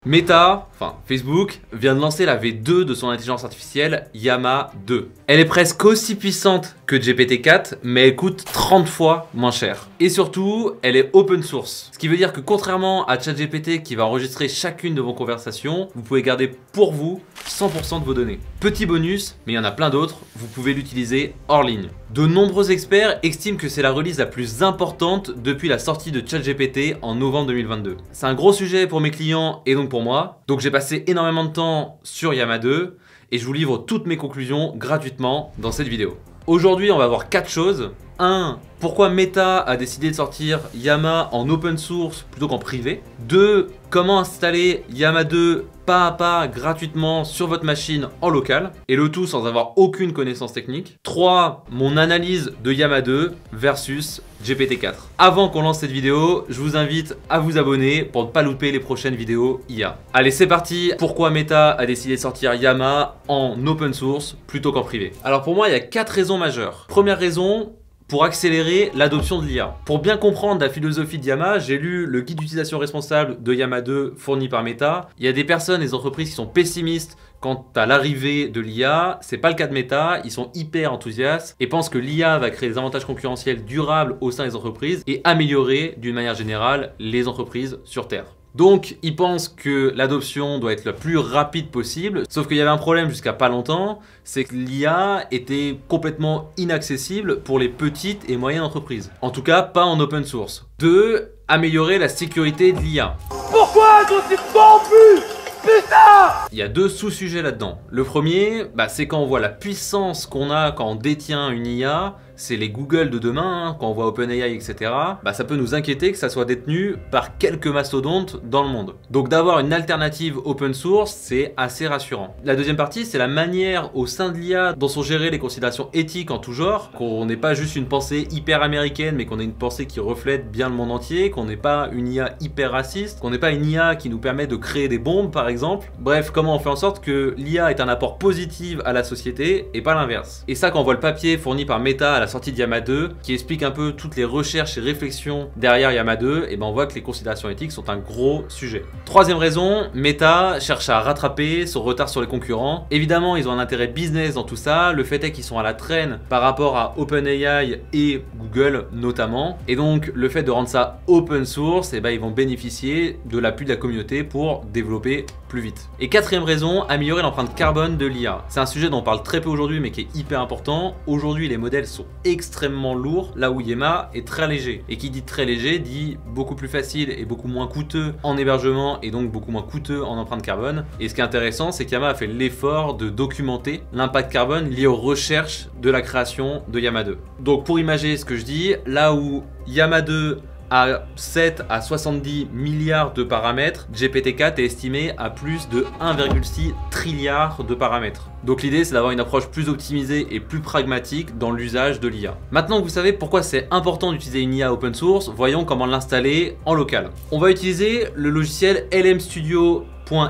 Meta, enfin Facebook, vient de lancer la V2 de son intelligence artificielle Llama 2. Elle est presque aussi puissante que GPT-4, mais elle coûte 30 fois moins cher. Et surtout, elle est open source. Ce qui veut dire que contrairement à ChatGPT qui va enregistrer chacune de vos conversations, vous pouvez garder pour vous 100% de vos données. Petit bonus, mais il y en a plein d'autres, vous pouvez l'utiliser hors ligne. De nombreux experts estiment que c'est la release la plus importante depuis la sortie de ChatGPT en novembre 2022. C'est un gros sujet pour mes clients et donc pour moi. Donc j'ai passé énormément de temps sur Llama 2 et je vous livre toutes mes conclusions gratuitement dans cette vidéo. Aujourd'hui, on va voir 4 choses. 1. Pourquoi Meta a décidé de sortir Llama en open source plutôt qu'en privé. 2. Comment installer Llama 2 pas à pas gratuitement sur votre machine en local. Et le tout sans avoir aucune connaissance technique. 3. Mon analyse de Llama 2 versus GPT-4. Avant qu'on lance cette vidéo, je vous invite à vous abonner pour ne pas louper les prochaines vidéos IA. Allez, c'est parti. Pourquoi Meta a décidé de sortir Llama en open source plutôt qu'en privé? Alors pour moi, il y a 4 raisons majeures. Première raison, pour accélérer l'adoption de l'IA. Pour bien comprendre la philosophie de Llama, j'ai lu le guide d'utilisation responsable de Llama 2 fourni par Meta. Il y a des personnes, des entreprises qui sont pessimistes quant à l'arrivée de l'IA. C'est pas le cas de Meta, ils sont hyper enthousiastes et pensent que l'IA va créer des avantages concurrentiels durables au sein des entreprises et améliorer d'une manière générale les entreprises sur Terre. Donc, ils pensent que l'adoption doit être la plus rapide possible, sauf qu'il y avait un problème jusqu'à pas longtemps, c'est que l'IA était complètement inaccessible pour les petites et moyennes entreprises. En tout cas, pas en open source. 2. Améliorer la sécurité de l'IA. Pourquoi sont-ils corrompus? Putain! Il y a 2 sous-sujets là-dedans. Le premier, c'est quand on voit la puissance qu'on a quand on détient une IA, c'est les Google de demain, quand on voit OpenAI, etc. Ça peut nous inquiéter que ça soit détenu par quelques mastodontes dans le monde. Donc d'avoir une alternative open source, c'est assez rassurant. La deuxième partie, c'est la manière au sein de l'IA dont sont gérées les considérations éthiques en tout genre, qu'on n'ait pas juste une pensée hyper américaine, mais qu'on ait une pensée qui reflète bien le monde entier, qu'on n'ait pas une IA hyper raciste, qu'on n'ait pas une IA qui nous permet de créer des bombes, par exemple. Bref, comment on fait en sorte que l'IA est un apport positif à la société et pas l'inverse. Et ça, quand on voit le papier fourni par Meta à la sortie de Llama 2, qui explique un peu toutes les recherches et réflexions derrière Llama 2, et on voit que les considérations éthiques sont un gros sujet. Troisième raison, Meta cherche à rattraper son retard sur les concurrents. Évidemment, ils ont un intérêt business dans tout ça. Le fait est qu'ils sont à la traîne par rapport à OpenAI et Google notamment. Et donc, le fait de rendre ça open source, ils vont bénéficier de l'appui de la communauté pour développer plus vite. Et quatrième raison, améliorer l'empreinte carbone de l'IA. C'est un sujet dont on parle très peu aujourd'hui, mais qui est hyper important. Aujourd'hui, les modèles sont extrêmement lourd, là où Llama est très léger. Et qui dit très léger dit beaucoup plus facile et beaucoup moins coûteux en hébergement et donc beaucoup moins coûteux en empreinte carbone. Et ce qui est intéressant, c'est que Llama a fait l'effort de documenter l'impact carbone lié aux recherches de la création de Llama 2. Donc pour imager ce que je dis, là où Llama 2 à 7 à 70 milliards de paramètres, GPT-4 est estimé à plus de 1,6 trilliard de paramètres. Donc l'idée, c'est d'avoir une approche plus optimisée et plus pragmatique dans l'usage de l'IA. Maintenant que vous savez pourquoi c'est important d'utiliser une IA open source, voyons comment l'installer en local. On va utiliser le logiciel LM Studio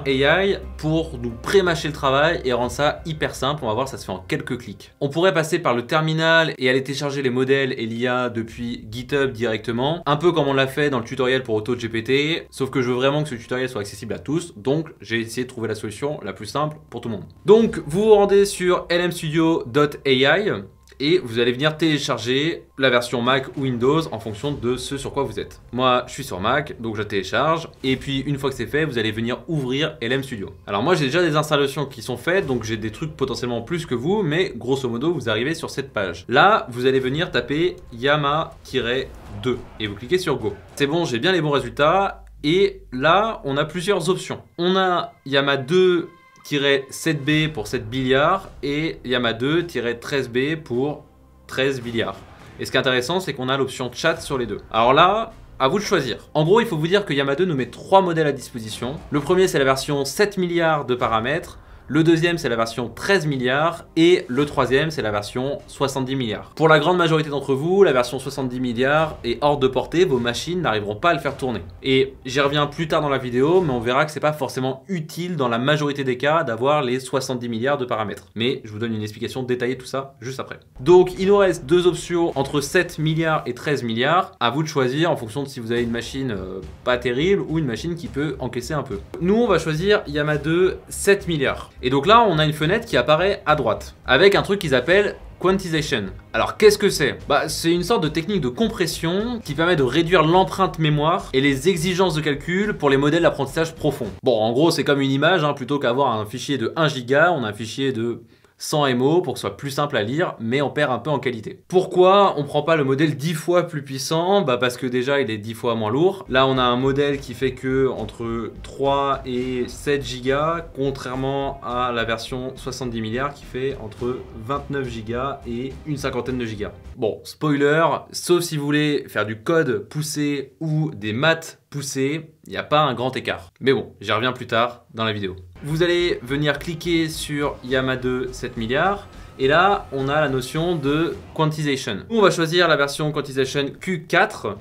.ai pour nous pré-mâcher le travail et rendre ça hyper simple. On va voir, ça se fait en quelques clics. On pourrait passer par le terminal et aller télécharger les modèles et l'IA depuis GitHub directement, un peu comme on l'a fait dans le tutoriel pour AutoGPT, sauf que je veux vraiment que ce tutoriel soit accessible à tous, donc j'ai essayé de trouver la solution la plus simple pour tout le monde. Donc vous vous rendez sur lmstudio.ai et vous allez venir télécharger la version Mac ou Windows en fonction de ce sur quoi vous êtes. Moi, je suis sur Mac, donc je la télécharge. Et puis, une fois que c'est fait, vous allez venir ouvrir LM Studio. Alors moi, j'ai déjà des installations qui sont faites, donc j'ai des trucs potentiellement plus que vous, mais grosso modo, vous arrivez sur cette page. Là, vous allez venir taper Llama-2 et vous cliquez sur Go. C'est bon, j'ai bien les bons résultats. Et là, on a plusieurs options. On a Llama 2 7B pour 7 billiards et Llama 2-13B pour 13 billiards. Et ce qui est intéressant, c'est qu'on a l'option chat sur les deux. Alors là, à vous de choisir. En gros, il faut vous dire que Llama 2 nous met 3 modèles à disposition. Le premier, c'est la version 7 milliards de paramètres. Le deuxième, c'est la version 13 milliards. Et le troisième, c'est la version 70 milliards. Pour la grande majorité d'entre vous, la version 70 milliards est hors de portée. Vos machines n'arriveront pas à le faire tourner. Et j'y reviens plus tard dans la vidéo, mais on verra que c'est pas forcément utile dans la majorité des cas d'avoir les 70 milliards de paramètres. Mais je vous donne une explication détaillée de tout ça juste après. Donc, il nous reste deux options entre 7 milliards et 13 milliards. À vous de choisir en fonction de si vous avez une machine pas terrible ou une machine qui peut encaisser un peu. Nous, on va choisir Yama 2 7 milliards. Et donc là, on a une fenêtre qui apparaît à droite avec un truc qu'ils appellent Quantization. Alors qu'est-ce que c'est? C'est une sorte de technique de compression qui permet de réduire l'empreinte mémoire et les exigences de calcul pour les modèles d'apprentissage profond. Bon, en gros, c'est comme une image, hein, plutôt qu'avoir un fichier de 1 giga, on a un fichier de 100 MO pour que ce soit plus simple à lire, mais on perd un peu en qualité. Pourquoi on prend pas le modèle 10 fois plus puissant? Parce que déjà il est 10 fois moins lourd. Là on a un modèle qui fait que entre 3 et 7 gigas, contrairement à la version 70 milliards qui fait entre 29 gigas et une cinquantaine de gigas. Bon, spoiler, sauf si vous voulez faire du code poussé ou des maths poussées, il n'y a pas un grand écart. Mais bon, j'y reviens plus tard dans la vidéo. Vous allez venir cliquer sur Yama 2 7 milliards et là on a la notion de Quantization. On va choisir la version Quantization Q4.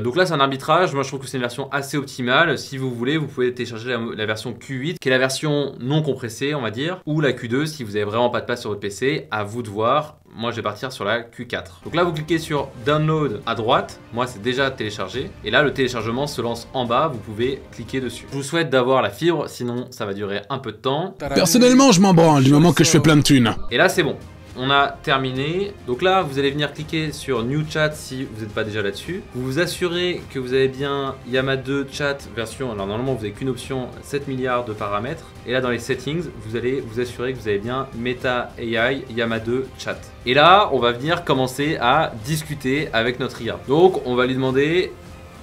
Donc là c'est un arbitrage, moi je trouve que c'est une version assez optimale. Si vous voulez, vous pouvez télécharger la version Q8 qui est la version non compressée on va dire, ou la Q2 si vous avez vraiment pas de place sur votre PC, à vous de voir. Moi je vais partir sur la Q4. Donc là vous cliquez sur Download à droite, moi c'est déjà téléchargé. Et là le téléchargement se lance en bas, vous pouvez cliquer dessus. Je vous souhaite d'avoir la fibre, sinon ça va durer un peu de temps. Personnellement je m'en branle du moment que je fais plein de thunes. Et là c'est bon. On a terminé. Donc là, vous allez venir cliquer sur New Chat si vous n'êtes pas déjà là-dessus. Vous vous assurez que vous avez bien Yama 2 Chat version. Alors normalement, vous n'avez qu'une option 7 milliards de paramètres. Et là, dans les settings, vous allez vous assurer que vous avez bien Meta AI Yama 2 Chat. Et là, on va venir commencer à discuter avec notre IA. Donc, on va lui demander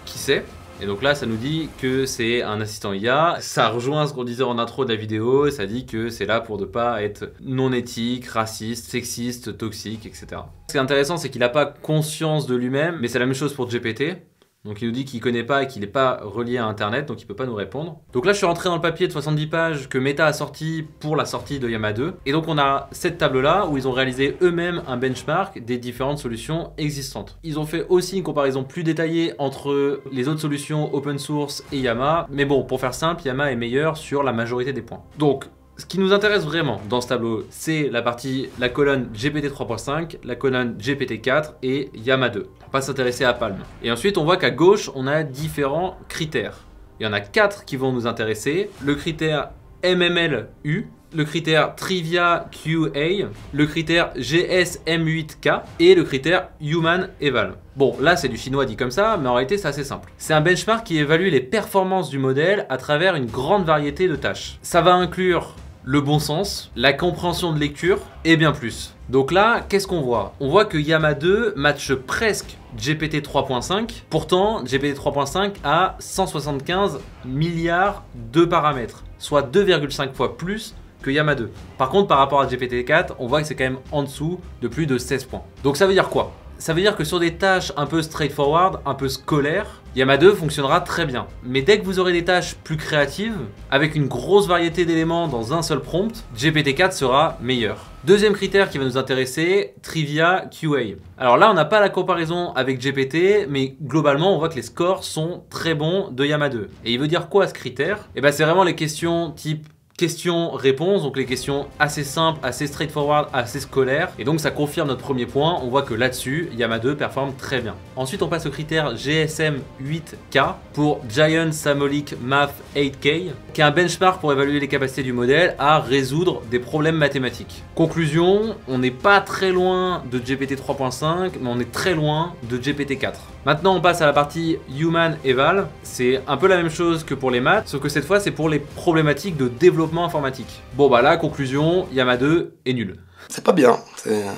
qui c'est. Et donc là, ça nous dit que c'est un assistant IA. Ça rejoint ce qu'on disait en intro de la vidéo. Ça dit que c'est là pour ne pas être non éthique, raciste, sexiste, toxique, etc. Ce qui est intéressant, c'est qu'il n'a pas conscience de lui-même, mais c'est la même chose pour GPT. Donc il nous dit qu'il ne connaît pas et qu'il n'est pas relié à Internet, donc il ne peut pas nous répondre. Donc là je suis rentré dans le papier de 70 pages que Meta a sorti pour la sortie de Yama 2. Et donc on a cette table-là où ils ont réalisé eux-mêmes un benchmark des différentes solutions existantes. Ils ont fait aussi une comparaison plus détaillée entre les autres solutions open source et Yama. Mais bon, pour faire simple, Yama est meilleur sur la majorité des points. Donc ce qui nous intéresse vraiment dans ce tableau, c'est la colonne GPT 3.5, la colonne GPT 4 et Yama 2. On va pas s'intéresser à Palm. Et ensuite, on voit qu'à gauche, on a différents critères. Il y en a 4 qui vont nous intéresser. Le critère MMLU, le critère Trivia QA, le critère GSM8K et le critère Human Eval. Bon, là c'est du chinois dit comme ça, mais en réalité c'est assez simple. C'est un benchmark qui évalue les performances du modèle à travers une grande variété de tâches. Ça va inclure le bon sens, la compréhension de lecture et bien plus. Donc là, qu'est-ce qu'on voit? On voit que Yama 2 matche presque GPT 3.5. Pourtant, GPT 3.5 a 175 milliards de paramètres, soit 2,5 fois plus que Yama 2. Par contre, par rapport à GPT 4, on voit que c'est quand même en dessous de plus de 16 points. Donc ça veut dire quoi? Ça veut dire que sur des tâches un peu straightforward, un peu scolaires, Yama 2 fonctionnera très bien. Mais dès que vous aurez des tâches plus créatives, avec une grosse variété d'éléments dans un seul prompt, GPT 4 sera meilleur. Deuxième critère qui va nous intéresser, Trivia QA. Alors là, on n'a pas la comparaison avec GPT, mais globalement, on voit que les scores sont très bons de Yama 2. Et il veut dire quoi ce critère? Et ben c'est vraiment les questions type questions-réponses, donc les questions assez simples, assez straightforward, assez scolaires. Et donc ça confirme notre premier point, on voit que là-dessus, Yama 2 performe très bien. Ensuite, on passe au critère GSM8K pour Giant Symbolic Math 8K, qui est un benchmark pour évaluer les capacités du modèle à résoudre des problèmes mathématiques. Conclusion, on n'est pas très loin de GPT 3.5, mais on est très loin de GPT 4. Maintenant, on passe à la partie Human Eval. C'est un peu la même chose que pour les maths, sauf que cette fois, c'est pour les problématiques de développement informatique. Bon, bah là, conclusion, Yama 2 est nul. C'est pas bien.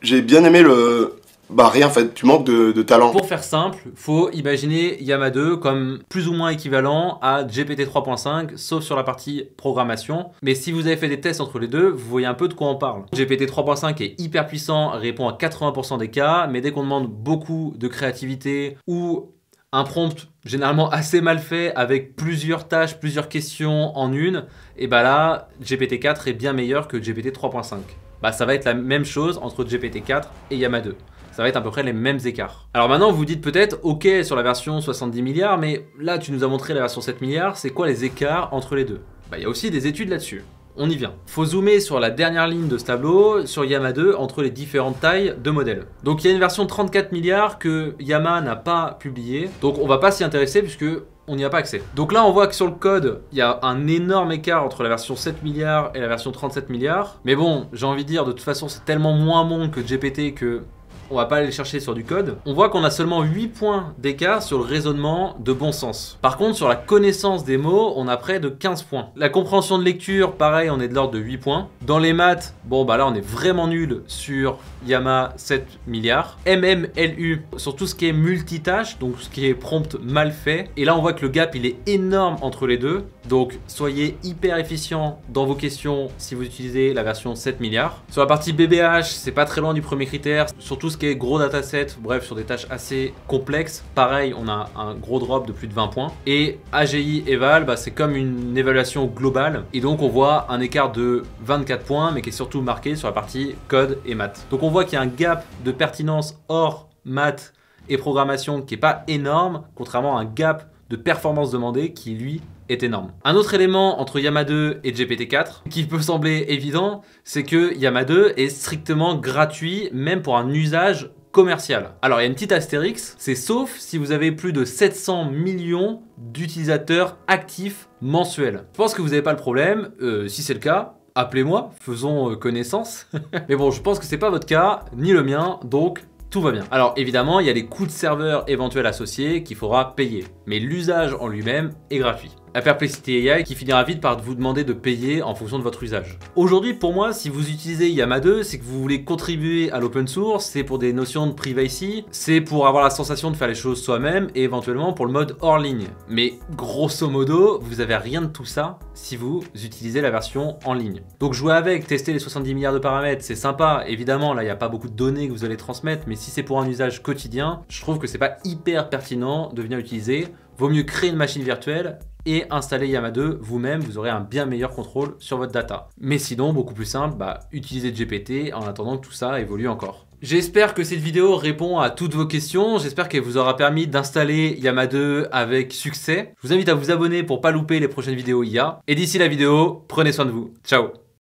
J'ai bien aimé le... Bah rien en fait, tu manques de talent. Pour faire simple, faut imaginer Yama 2 comme plus ou moins équivalent à GPT 3.5, sauf sur la partie programmation. Mais si vous avez fait des tests entre les deux, vous voyez un peu de quoi on parle. GPT 3.5 est hyper puissant, répond à 80% des cas, mais dès qu'on demande beaucoup de créativité ou un prompt généralement assez mal fait avec plusieurs tâches, plusieurs questions en une, et bah là, GPT-4 est bien meilleur que GPT 3.5. Bah ça va être la même chose entre GPT-4 et Llama 2. Ça va être à peu près les mêmes écarts. Alors maintenant, vous vous dites peut-être, ok, sur la version 70 milliards, mais là, tu nous as montré la version 7 milliards, c'est quoi les écarts entre les deux? Bah, il y a aussi des études là-dessus. On y vient. Faut zoomer sur la dernière ligne de ce tableau, sur Llama 2, entre les différentes tailles de modèles. Donc il y a une version 34 milliards que Llama n'a pas publiée, donc on va pas s'y intéresser puisque on n'y a pas accès. Donc là, on voit que sur le code, il y a un énorme écart entre la version 7 milliards et la version 37 milliards. Mais bon, j'ai envie de dire, de toute façon, c'est tellement moins bon que GPT que on va pas aller chercher sur du code. On voit qu'on a seulement 8 points d'écart sur le raisonnement de bon sens. Par contre, sur la connaissance des mots, on a près de 15 points. La compréhension de lecture, pareil, on est de l'ordre de 8 points. Dans les maths, bon bah là on est vraiment nul sur Llama 7 milliards. MMLU, sur tout ce qui est multitâche, donc ce qui est prompt mal fait. Et là on voit que le gap il est énorme entre les deux. Donc soyez hyper efficient dans vos questions si vous utilisez la version 7 milliards. Sur la partie BBH, c'est pas très loin du premier critère. Sur tout ce qui est gros dataset, bref, sur des tâches assez complexes, pareil, on a un gros drop de plus de 20 points. Et AGI Eval, bah, c'est comme une évaluation globale. Et donc on voit un écart de 24 points, mais qui est surtout marqué sur la partie code et maths. Donc on voit qu'il y a un gap de pertinence hors maths et programmation qui n'est pas énorme, contrairement à un gap de performance demandée qui, lui, est énorme. Un autre élément entre Llama 2 et GPT-4 qui peut sembler évident, c'est que Llama 2 est strictement gratuit, même pour un usage commercial. Alors il y a une petite astérix, c'est sauf si vous avez plus de 700 millions d'utilisateurs actifs mensuels. Je pense que vous n'avez pas le problème, si c'est le cas, appelez-moi, faisons connaissance. Mais bon, je pense que c'est pas votre cas, ni le mien, donc tout va bien. Alors évidemment, il y a des coûts de serveur éventuels associés qu'il faudra payer, mais l'usage en lui-même est gratuit. La Perplexity AI qui finira vite par vous demander de payer en fonction de votre usage. Aujourd'hui, pour moi, si vous utilisez Llama 2, c'est que vous voulez contribuer à l'open source, c'est pour des notions de privacy, c'est pour avoir la sensation de faire les choses soi-même et éventuellement pour le mode hors ligne. Mais grosso modo, vous n'avez rien de tout ça si vous utilisez la version en ligne. Donc jouer avec, tester les 70 milliards de paramètres, c'est sympa. Évidemment, là, il n'y a pas beaucoup de données que vous allez transmettre, mais si c'est pour un usage quotidien, je trouve que c'est pas hyper pertinent de venir utiliser. Vaut mieux créer une machine virtuelle et installer Llama 2 vous-même, vous aurez un bien meilleur contrôle sur votre data. Mais sinon, beaucoup plus simple, utilisez GPT en attendant que tout ça évolue encore. J'espère que cette vidéo répond à toutes vos questions, j'espère qu'elle vous aura permis d'installer Llama 2 avec succès. Je vous invite à vous abonner pour pas louper les prochaines vidéos IA. Et d'ici la vidéo, prenez soin de vous. Ciao!